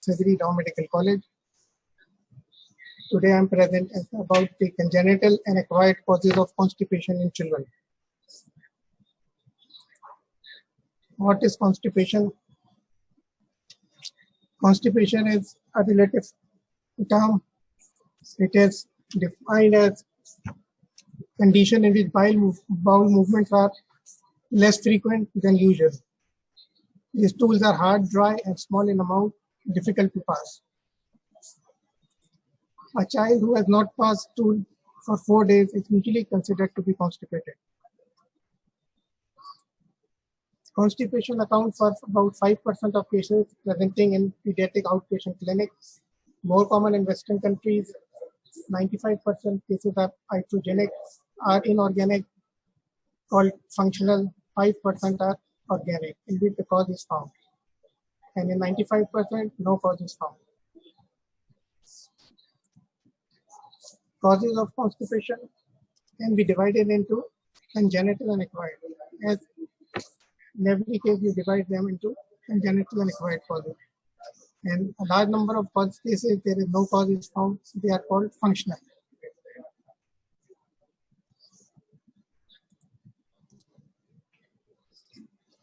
Surgery, Dow Medical College. Today I am present about the congenital and acquired causes of constipation in children. What is constipation? Constipation is a relative term. It is defined as condition in which bowel movements are less frequent than usual. These stools are hard, dry, and small in amount, difficult to pass. A child who has not passed stool for 4 days is usually considered to be constipated. Constipation accounts for about 5% of cases presenting in pediatric outpatient clinics. More common in Western countries. 95% cases are iatrogenic, are inorganic, called functional. 5% are organic, in which the cause is found. And in 95%, no cause is found. Causes of constipation can be divided into congenital and acquired. As in every case, we divide them into congenital and acquired causes. And a large number of cases, there is no cause is found. They are called functional.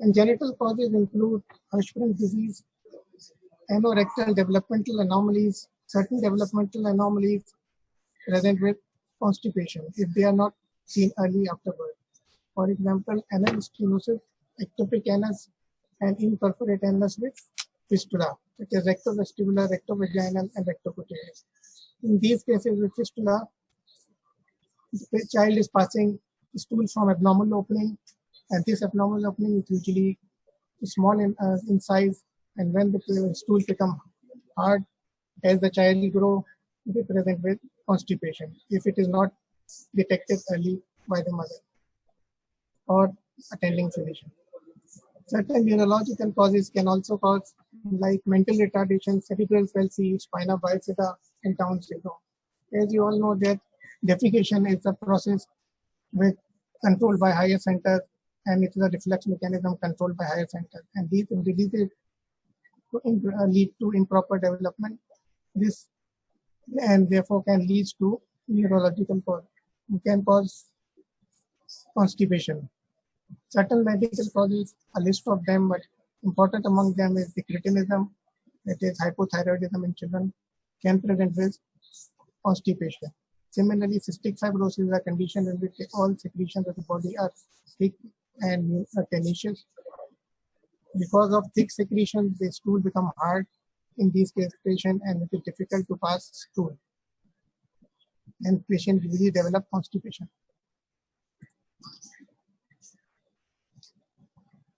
Congenital causes include Hirschsprung's disease, anorectal developmental anomalies, certain developmental anomalies present with constipation if they are not seen early after birth. For example, anal stenosis, ectopic anus, and imperforate anus with fistula, such as rectovestibular, rectovaginal, and rectocutaneous. In these cases with fistula, the child is passing stool from abnormal opening, and this abnormal opening is usually small in size, and when the stool become hard, as the child grows, they present with constipation if it is not detected early by the mother or attending physician. Certain neurological causes can also cause, like mental retardation, cerebral palsy, spina bifida, and Down syndrome. As you all know, that defecation is a process with controlled by higher centers, and it is a reflex mechanism controlled by higher centers. And these diseases lead to improper development. This and therefore can lead to neurological cause. It can cause constipation. Certain medical causes, a list of them, but important among them is the cretinism, that is hypothyroidism in children, can present with constipation. Similarly, cystic fibrosis is a condition in which all secretions of the body are thick and tenacious. Because of thick secretions, the stool become hard in these cases patient, and it is difficult to pass stool. And patient usually develop constipation.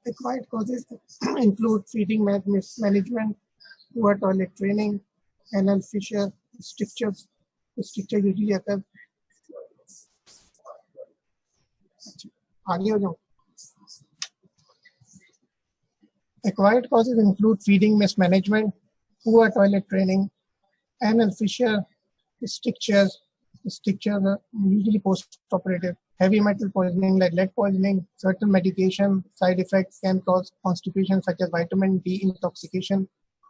Acquired causes include feeding mismanagement, poor toilet training, anal fissure, strictures. Stricture usually occurs. Acquired causes include feeding mismanagement, poor toilet training, anal fissure, strictures. Strictures are usually post-operative. Heavy metal poisoning like lead poisoning, certain medication side effects can cause constipation such as vitamin D intoxication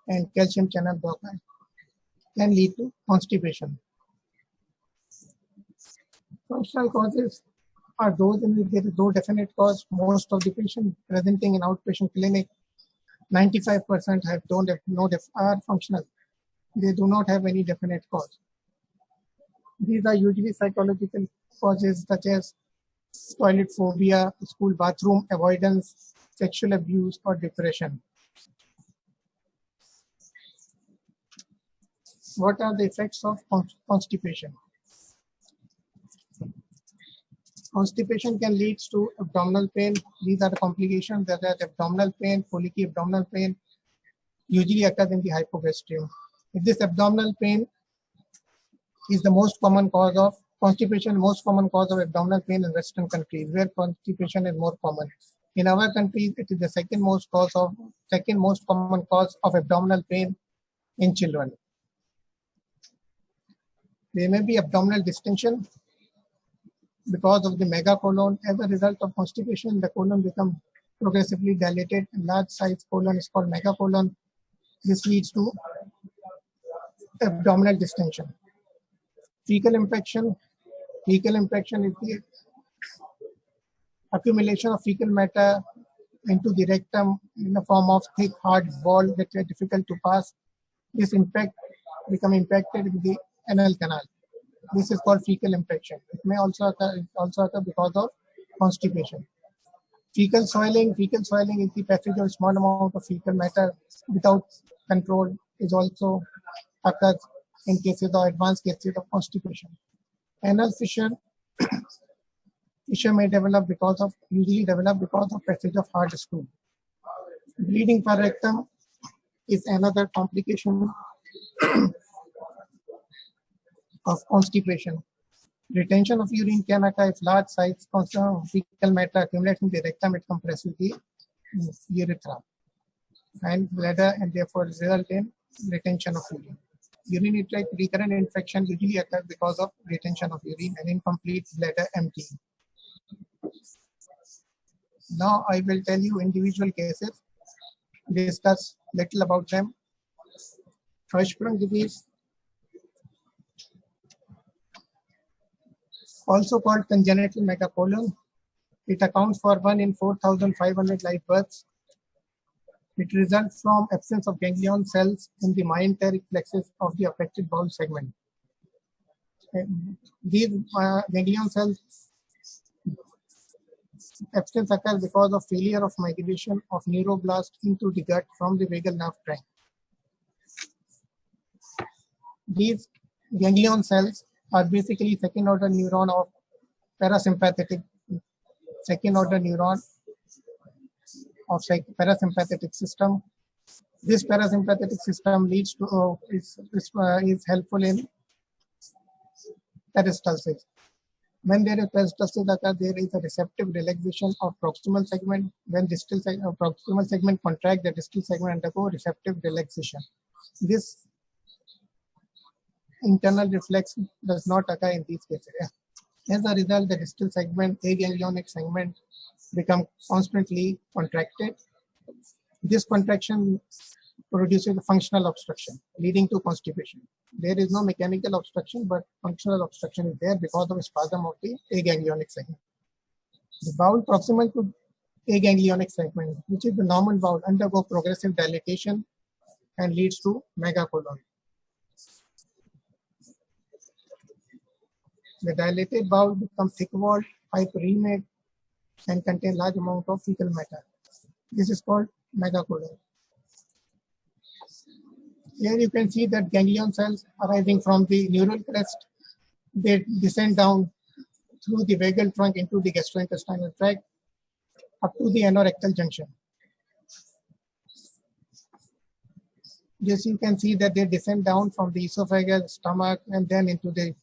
and calcium channel blockage, can lead to constipation. Functional causes are those in which there is no definite cause. Most of the patients presenting in outpatient clinic, 95% are functional. They do not have any definite cause. These are usually psychological causes such as toilet phobia, school bathroom avoidance, sexual abuse, or depression. What are the effects of constipation? Constipation can lead to abdominal pain. These are the complications that are abdominal pain, colicky abdominal pain, usually occurs in the hypogastrium. If this abdominal pain is the most common cause of constipation, most common cause of abdominal pain in Western countries, where constipation is more common. In our countries, it is the second most common cause of abdominal pain in children. There may be abdominal distension because of the megacolon. As a result of constipation, the colon becomes progressively dilated, and large size colon is called megacolon. This leads to abdominal distension. Fecal infection. Fecal infection is the accumulation of fecal matter into the rectum in the form of thick, hard ball that are difficult to pass. This become impacted with the anal canal. This is called fecal infection. It may also occur because of constipation. Fecal soiling. Fecal soiling is the passage of small amount of fecal matter without control. Is also occurs in cases of advanced cases of constipation. Anal fissure. Fissure may usually develop because of passage of hard stool. Bleeding per rectum is another complication of constipation. Retention of urine can occur if large size fecal matter accumulates in the rectum. It compresses the urethra and bladder, and therefore result in retention of urine. Urinary tract recurrent infection usually occurs because of retention of urine and incomplete bladder emptying. Now I will tell you individual cases, discuss little about them. Hirschsprung disease, also called congenital megacolon. It accounts for 1 in 4,500 live births. It results from absence of ganglion cells in the myenteric plexus of the affected bowel segment. These ganglion cells absence occurs because of failure of migration of neuroblast into the gut from the vagal nerve tract. These ganglion cells are basically second order neuron of parasympathetic system. This parasympathetic system leads to is helpful in peristalsis. When there is peristalsis occurs, there is a receptive relaxation of proximal segment. When proximal segment contract, the distal segment undergo receptive relaxation. This internal reflex does not occur in these cases. As a result, the distal segment, aganglionic segment, become constantly contracted. This contraction produces a functional obstruction, leading to constipation. There is no mechanical obstruction, but functional obstruction is there because of spasm of the aganglionic segment. The bowel proximal to aganglionic segment, which is the normal bowel, undergo progressive dilatation and leads to megacolon. The dilated bowel becomes thick-walled, hyperemic, and contain large amount of fecal matter. This is called megacolon. Here you can see that ganglion cells arising from the neural crest, they descend down through the vagal trunk into the gastrointestinal tract up to the anorectal junction. Yes, you can see that they descend down from the esophagus, stomach, and then into the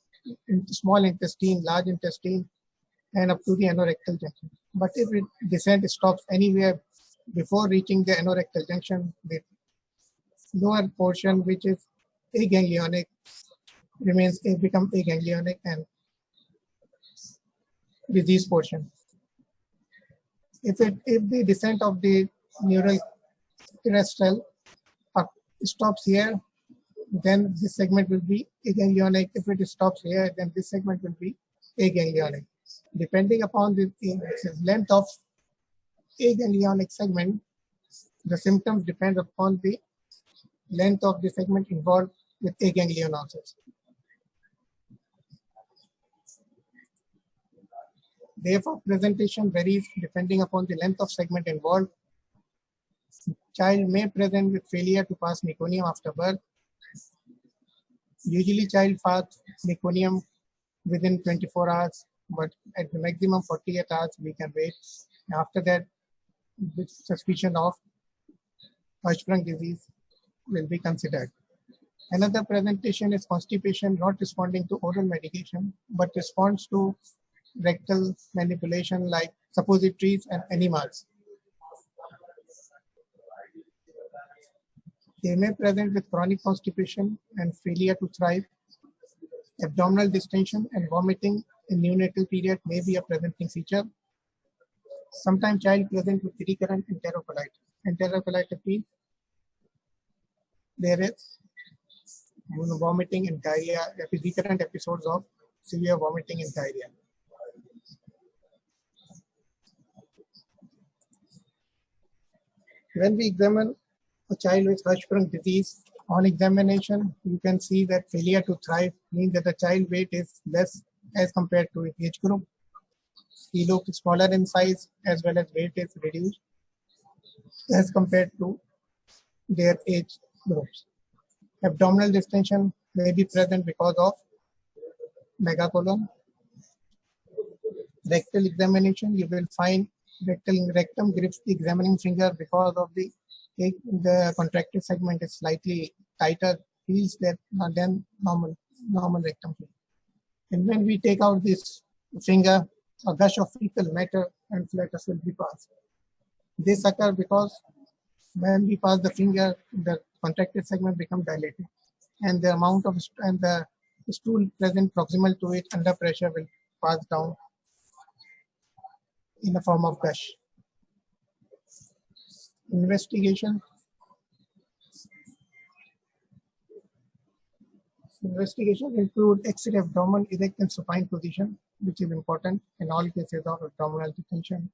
small intestine, large intestine, and up to the anorectal junction. But if it descent stops anywhere before reaching the anorectal junction, the lower portion, which is aganglionic, become aganglionic and disease portion. If the descent of the neural crest cell stops here, then this segment will be aganglionic. If it stops here, then this segment will be aganglionic. Depending upon the length of aganglionic segment, the symptoms depend upon the length of the segment involved with aganglionosis. Therefore, presentation varies depending upon the length of segment involved. Child may present with failure to pass meconium after birth. Usually, child passes meconium within 24 hours, but at the maximum 48 hours, we can wait. After that, with suspicion of Hirschsprung disease will be considered. Another presentation is constipation not responding to oral medication, but responds to rectal manipulation like suppositories and enemas. They may present with chronic constipation and failure to thrive. Abdominal distension and vomiting in neonatal period may be a presenting feature. Sometimes child present with recurrent enterocolitis. Enterocolitis means there is vomiting and diarrhea, recurrent episodes of severe vomiting and diarrhea. When we examine a child with Hirschsprung disease, on examination, you can see that failure to thrive means that the child weight is less as compared to its age group. He looks smaller in size as well as weight is reduced as compared to their age groups. Abdominal distension may be present because of megacolon. Rectal examination, you will find rectum grips the examining finger because of the contracted segment is slightly tighter, feels that than normal rectum. And when we take out this finger, a gush of fecal matter and flatus will be passed. This occurs because when we pass the finger, the contracted segment becomes dilated, and the amount of the stool present proximal to it under pressure will pass down in the form of gush. Investigation include X-ray abdomen, erect and supine position, which is important in all cases of abdominal distension.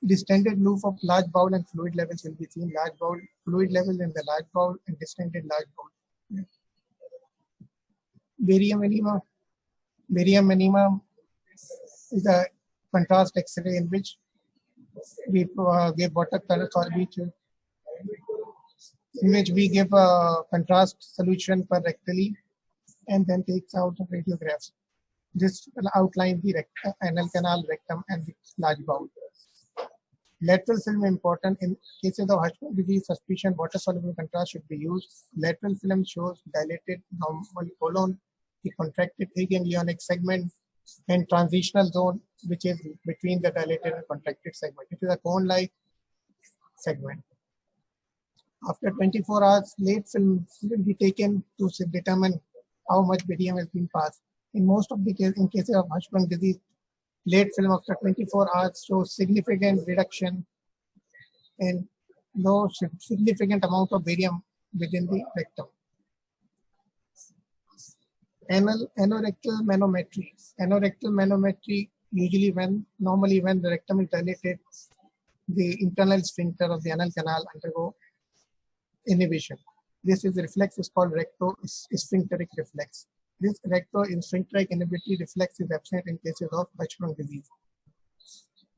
Distended loop of large bowel and fluid levels will be seen. Large bowel, fluid level in the large bowel and distended large bowel. Barium enema. Barium enema is a contrast X-ray in which we give water color solute, in which we give a contrast solution per rectally and then takes out the radiographs. This will outline the anal canal, rectum, and the large bowel. Lateral film important in cases of Hirschsprung disease suspicion. Water soluble contrast should be used. Lateral film shows dilated normal colon, the contracted aganglionic segment, and transitional zone, which is between the dilated and contracted segment. It is a cone-like segment. After 24 hours, late film will be taken to determine how much barium has been passed. In most of the cases, in cases of Hirschsprung disease, late film after 24 hours shows significant reduction and no significant amount of barium within the rectum. Anorectal manometry. Anorectal manometry usually normally when the rectum is dilated, the internal sphincter of the anal canal undergo inhibition. This is the reflex is called recto-sphincteric reflex. This recto-sphincteric inhibitory reflex is absent in cases of Hirschsprung disease.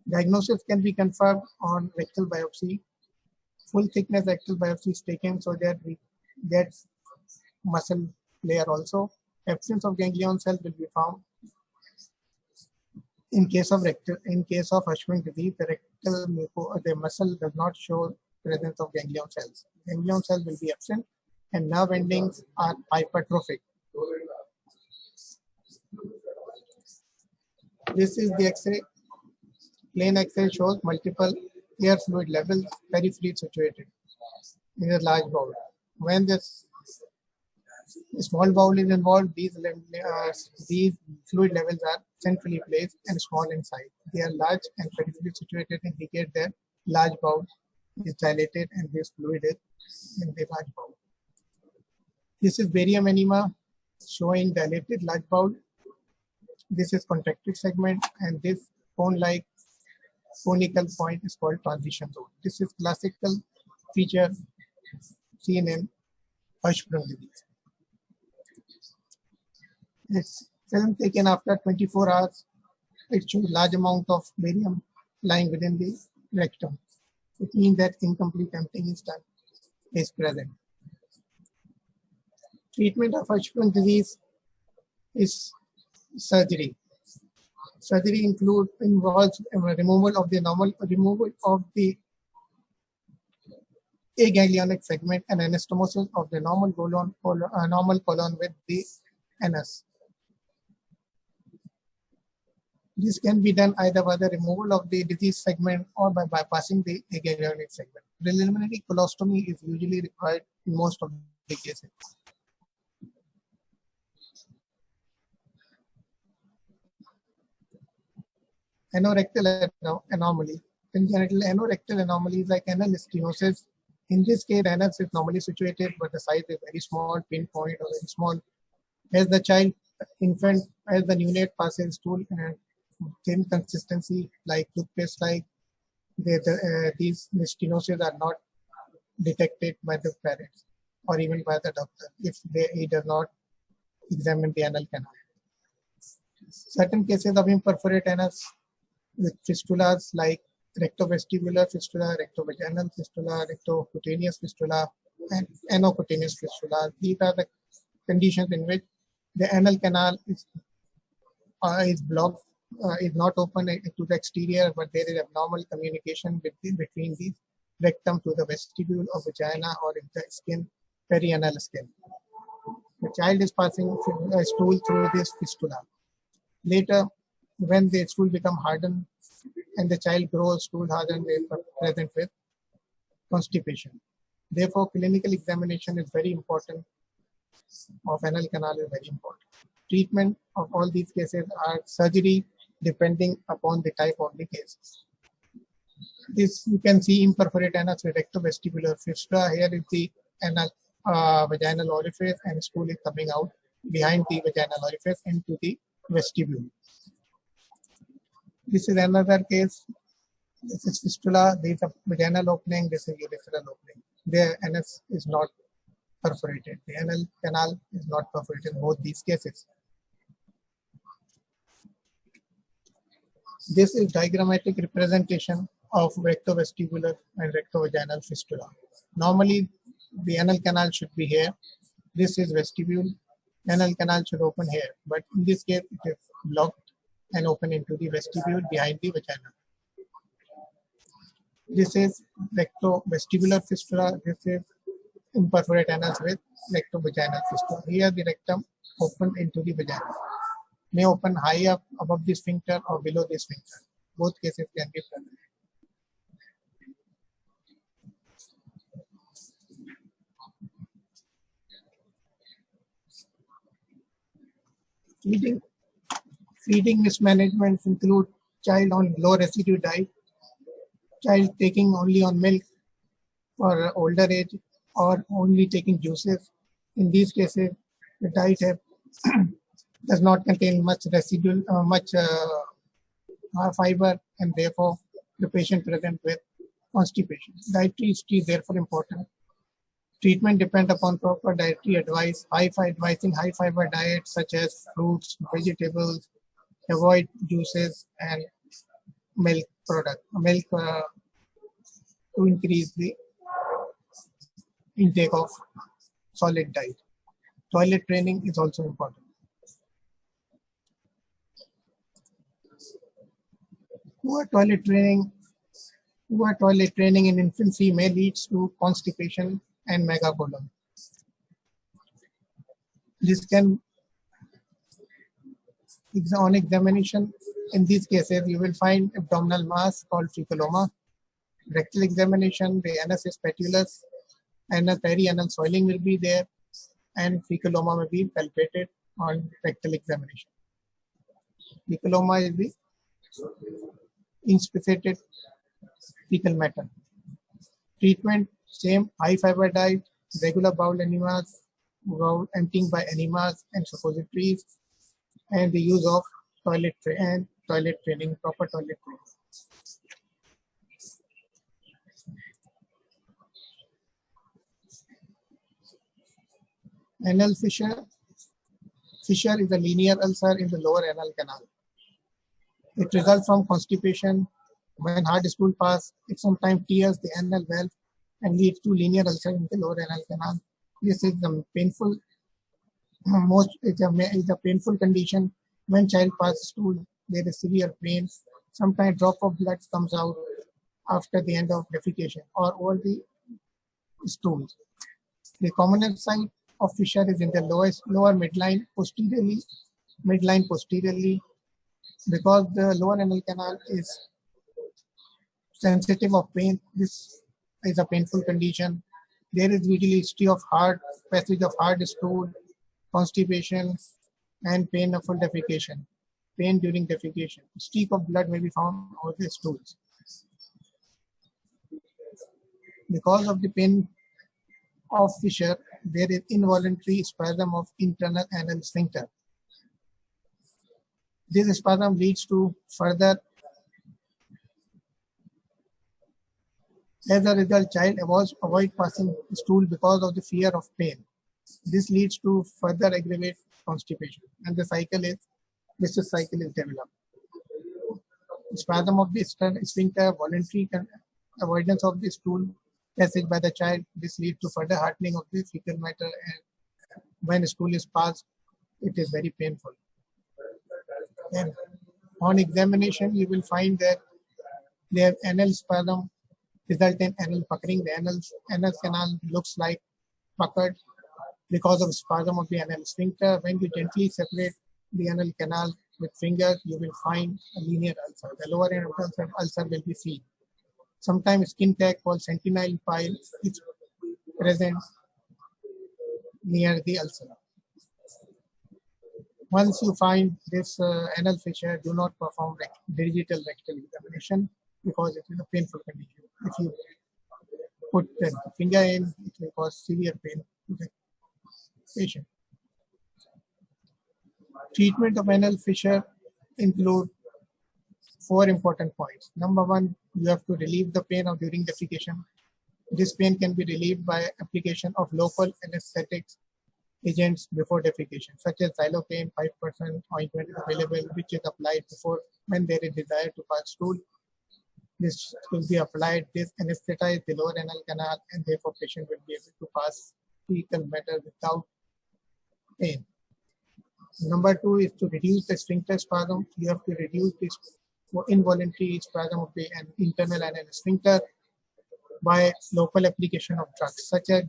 Diagnosis can be confirmed on rectal biopsy. Full thickness rectal biopsy is taken so that we get muscle layer also. Absence of ganglion cell will be found. In case of Hirschsprung disease, the muscle does not show presence of ganglion cells. Ganglion cells will be absent, and nerve endings are hypertrophic. This is the X-ray. Plain X-ray shows multiple air fluid levels, periphery situated in a large bowel. When this small bowel is involved, these fluid levels are centrally placed and small in size. They are large and peripherally situated, indicate that large bowel is dilated and this fluid is in the large bowel. This is barium enema showing dilated large bowel. This is contracted segment, and this cone-like conical point is called transition zone. This is classical feature seen in Hirschsprung disease. This film taken after 24 hours, it shows large amount of barium lying within the rectum. It means that incomplete emptying is present. Treatment of Hirschsprung disease is surgery. Surgery involves removal of the aganglionic segment and anastomosis of the normal colon with the anus. This can be done either by the removal of the disease segment or by bypassing the aganglionic segment. Preliminary colostomy is usually required in most of the cases. Anorectal anomaly. Congenital anorectal anomalies like anal stenosis In this case, the anus is normally situated, but the size is very small, pinpoint or very small. As the child, infant, as the neonate passes stool and thin consistency like toothpaste like, these stenosis are not detected by the parents or even by the doctor if he does not examine the anal canal. Certain cases of imperforate anus with fistulas like rectovestibular fistula, rectovaginal fistula, rectocutaneous fistula, and anocutaneous fistula. These are the conditions in which the anal canal is blocked, is not open to the exterior, but there is abnormal communication between the rectum to the vestibule of vagina or in the skin, perianal skin. The child is passing a stool through this fistula. Later, when the stool become hardened and the child grows, stool hardened, they are present with constipation. Therefore, clinical examination is very important. Of anal canal is very important. Treatment of all these cases are surgery depending upon the type of the cases. This you can see imperforate anus with rectovestibular fistula. Here is the anal vaginal orifice and stool is coming out behind the vaginal orifice into the vestibule. This is another case. This is fistula. This is a vaginal opening. This is urethral opening. The anus is not perforated. The anal canal is not perforated in both these cases. This is diagrammatic representation of rectovestibular and rectovaginal fistula. Normally, the anal canal should be here. This is vestibule. Anal canal should open here, but in this case, it is blocked and open into the vestibule behind the vagina. This is rectovestibular fistula. This is imperforate anus with rectovaginal fistula. Here, the rectum open into the vagina. May open high up above the sphincter or below the sphincter. Both cases can be present. Feeding mismanagements include child on low residue diet, child taking only on milk for older age, or only taking juices. In these cases, the diet does not contain much residual, fiber, and therefore the patient present with constipation. Dietary history is therefore important. Treatment depends upon proper dietary advice, advising high fiber diets such as fruits, vegetables, avoid juices and milk to increase the intake of solid diet. Toilet training is also important. Poor toilet training in infancy may lead to constipation and megacolon. This can, on examination, in these cases, you will find abdominal mass called fecaloma. Rectal examination, the anus is petulous, and a perianal soiling will be there, and fecaloma may be palpated on rectal examination. Fecaloma is the insufficient fecal matter. Treatment, same, high fiber diet, regular bowel enemas, bowel emptying by enemas and suppositories, and the use of toilet training, proper toilet training. Anal fissure. Fissure is a linear ulcer in the lower anal canal. It results from constipation. When hard stool pass, it sometimes tears the anal valve and leads to linear ulcer in the lower anal canal. This is the painful, is a painful condition. When child passes stool, there is severe pain. Sometimes drop of blood comes out after the end of defecation or over the stool. The commonest site of fissure is in the lower midline posteriorly, because the lower anal canal is sensitive of pain. This is a painful condition. There is usually history of passage of hard stool, constipation, and painful defecation. Pain during defecation. Streak of blood may be found over the stools. Because of the pain of fissure, there is involuntary spasm of internal anal sphincter. This spasm leads to further. As a result, child avoid passing stool because of the fear of pain. This leads to further aggravate constipation, and the vicious cycle is developed. Spasm of the sphincter, voluntary avoidance of the stool passage by the child. This leads to further hardening of the fecal matter, and when stool is passed, it is very painful. And on examination, you will find that they have anal spasm, result in anal puckering. The anal canal looks like puckered because of spasm of the anal sphincter. When you gently separate the anal canal with fingers, you will find a linear ulcer. The lower end of the ulcer will be seen. Sometimes skin tag called sentinel pile is present near the ulcer. Once you find this anal fissure, do not perform digital rectal examination because it is a painful condition. If you put the finger in, it will cause severe pain to the patient. Treatment of anal fissure include 4 important points. Number 1, you have to relieve the pain during defecation. This pain can be relieved by application of local anesthetics agents before defecation, such as xylocaine 5% ointment available, which is applied before when there is desire to pass stool. This will be applied. This anesthetizes the lower anal canal, and therefore patient will be able to pass fecal matter without pain. Number 2 is to reduce the sphincter spasm. You have to reduce this involuntary spasm of the internal anal sphincter by local application of drugs such as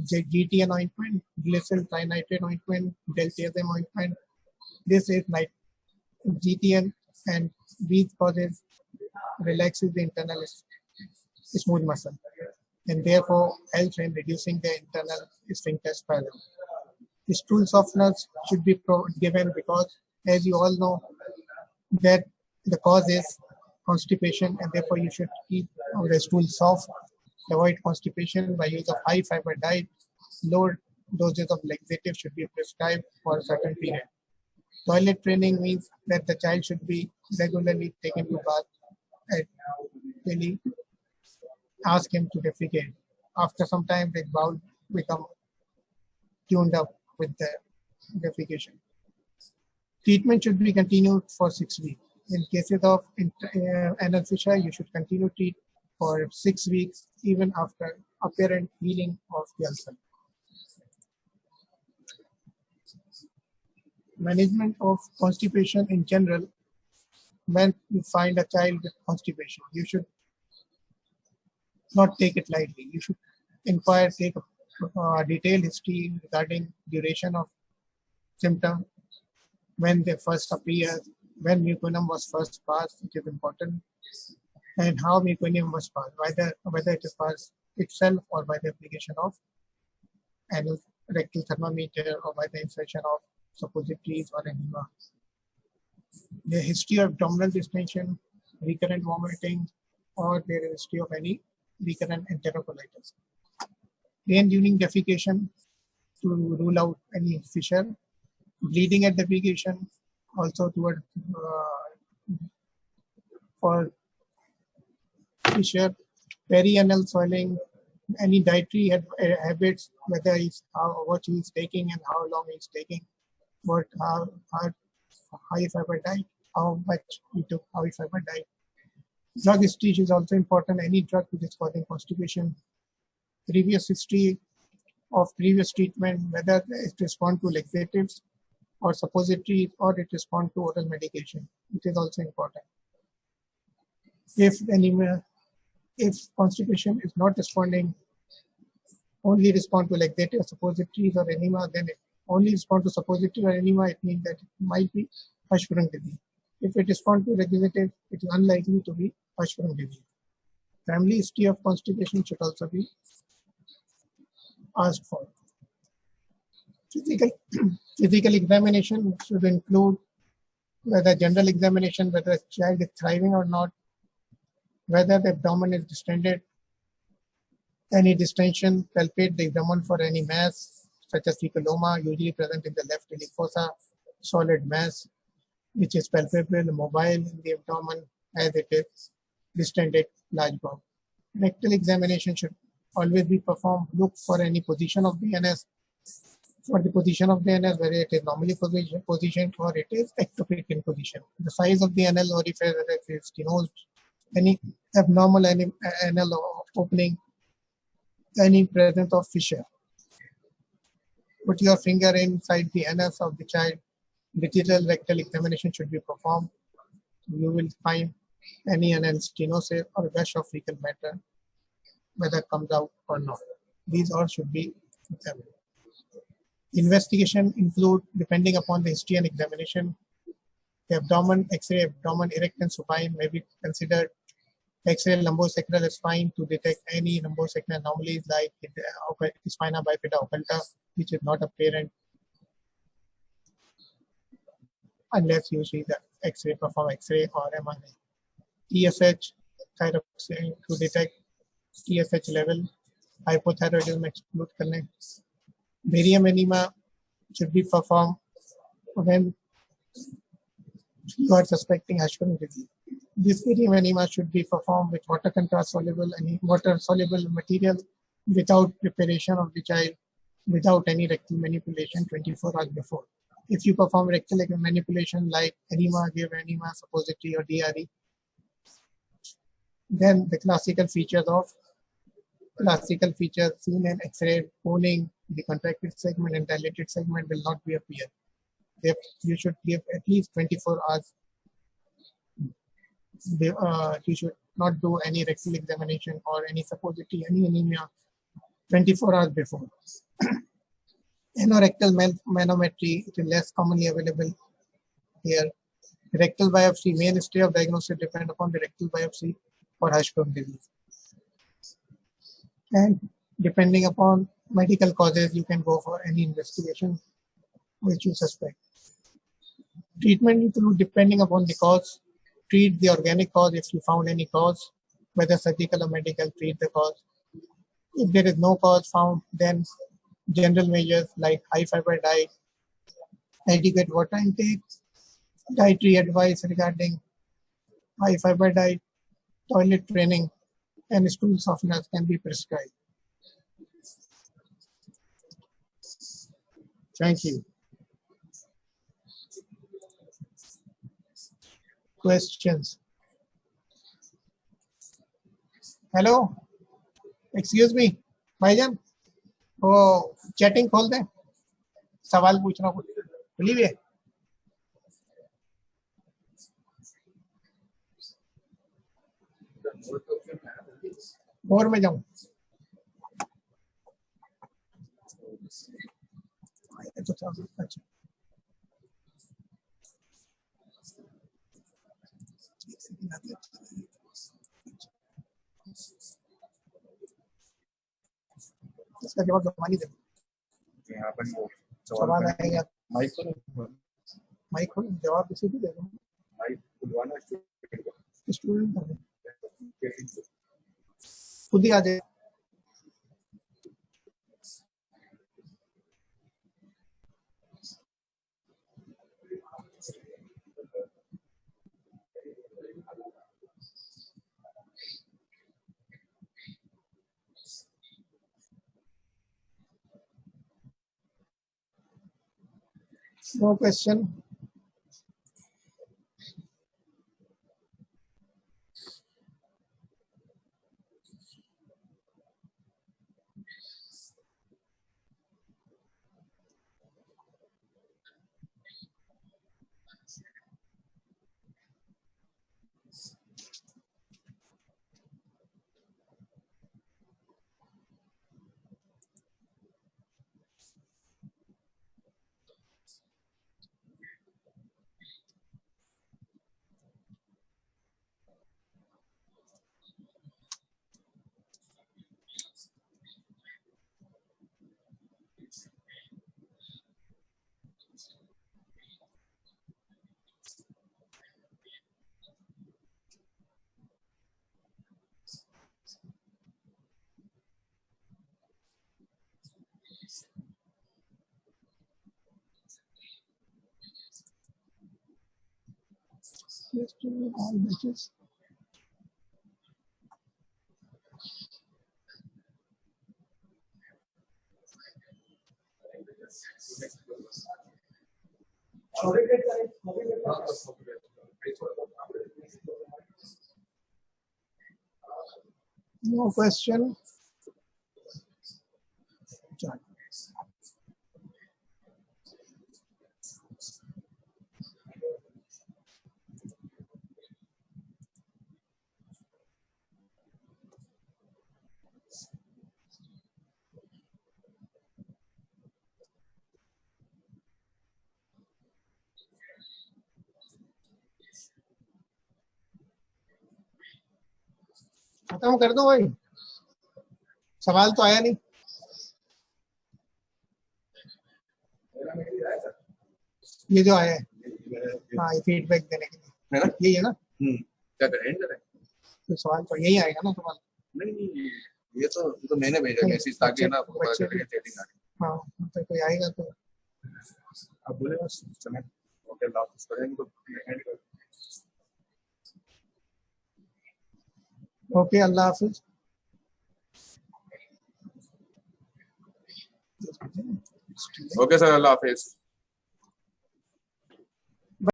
GTN ointment, glyceryl trinitrate ointment, deltiazem ointment. This is like GTN, and these causes relaxes the internal smooth muscle, and therefore helps in reducing the internal sphincter spasm. The stool softeners should be given because, as you all know, that the cause is constipation, and therefore you should keep the stool soft. Avoid constipation by use of high fiber diet. Low doses of laxative should be prescribed for a certain period. Toilet training means that the child should be regularly taken to bath and really ask him to defecate. After some time, the bowel become tuned up with the defecation. Treatment should be continued for 6 weeks. In cases of anal fissure, you should continue to treat for 6 weeks, even after apparent healing of the ulcer. Management of constipation in general. When you find a child with constipation, you should not take it lightly. You should inquire, take a detailed history regarding duration of symptom, when they first appear, when meconium was first passed, which is important, and how meconium was passed, whether it is passed itself or by the application of anal rectal thermometer or by the insertion of suppositories or enema. The history of abdominal distension, recurrent vomiting, or there is history of any recurrent enterocolitis. Pain during defecation to rule out any fissure. Bleeding at defecation, also toward for fissure. Perianal swelling, any dietary habits, whether what he is taking and how long he is taking, what high fiber diet, how much he took high fiber diet. Drug history is also important. Any drug which is causing constipation. Previous history of previous treatment, whether it responds to laxatives or suppositories or it responds to oral medication, which is also important. If anemia, if constipation is not responding, only respond to laxative, suppositories or enema, then it only respond to suppository or enema, it means that it might be Hirschsprung disease. If it responds to laxative, it is unlikely to be Hirschsprung disease. Family history of constipation should also be asked for. Physical examination should include whether general examination, whether a child is thriving or not, whether the abdomen is distended, Any distension, palpate the abdomen for any mass, such as fecaloma, usually present in the left iliac fossa, solid mass, which is palpable, mobile in the abdomen as it is distended large bowel. Rectal examination should always be performed. Look for any position of the anus. For the position of the anus, whether it is normally positioned or it is ectopic in position. The size of the anal orifice, whether it is stenosed, any abnormal anal opening, any presence of fissure. Put your finger inside the anus of the child. Digital rectal examination should be performed. You will find any anal stenosis or gush of fecal matter, whether it comes out or not. These all should be examined. Investigation include, depending upon the history and examination, the abdomen, X-ray abdomen erect and supine may be considered. X-ray lumbosacral spine to detect any lumbosacral anomalies like spina bifida occulta, which is not apparent unless you see the X-ray, perform X-ray or MRI. TSH thyroxine to detect TSH level, hypothyroidism exclude करने. Barium enema should be performed when you are suspecting Hashimoto's disease. This barium enema should be performed with water contrast soluble and water soluble material without preparation of the child, without any rectal manipulation 24 hours before. If you perform rectal manipulation like enema, give enema, suppository or DRE, then the classical features seen in X-ray, pooling, the contracted segment and dilated segment will not be appear. You should give at least 24 hours. You should not do any rectal examination or any suppository, any anemia 24 hours before. Anorectal manometry is less commonly available here. Rectal biopsy, mainstay of diagnosis depend upon the rectal biopsy for Hashimoto's disease. And depending upon medical causes, you can go for any investigation which you suspect. Treatment include, depending upon the cause, treat the organic cause if you found any cause, whether surgical or medical, treat the cause. If there is no cause found, then general measures like high fiber diet, adequate water intake, dietary advice regarding high fiber diet, toilet training, and stool softeners can be prescribed. Thank you. Questions? Hello? Excuse me, भाईजान, वो chatting खोल दें, सवाल पूछना खुली है. और में जाऊं? अच्छा. इसका जवाब जमानी दे. यहाँ पर सवाल आएगा. माइक खोल, जवाब किसी भी दे दो. माइक खुलवाना स्टूडेंट खुद ही आ जाए. No question. Yes, to all batches. No question. खत्म कर दो भाई, सवाल तो आया नहीं। ये जो आया है, हाँ, ये फीडबैक देने के लिए है ना, यही है ना? क्या करें तो सवाल तो यही आएगा ना सवाल। नहीं, ये तो मैंने भेजा मैसेज ताकि ना आपको पता चले चैटिंग आ रही। हाँ, तो कोई आएगा तो अब बोले बस समय ओके वापस करेंगे तो एंड कर। ओके, अल्लाह हाफिज। ओके सर, अल्लाह हाफिज।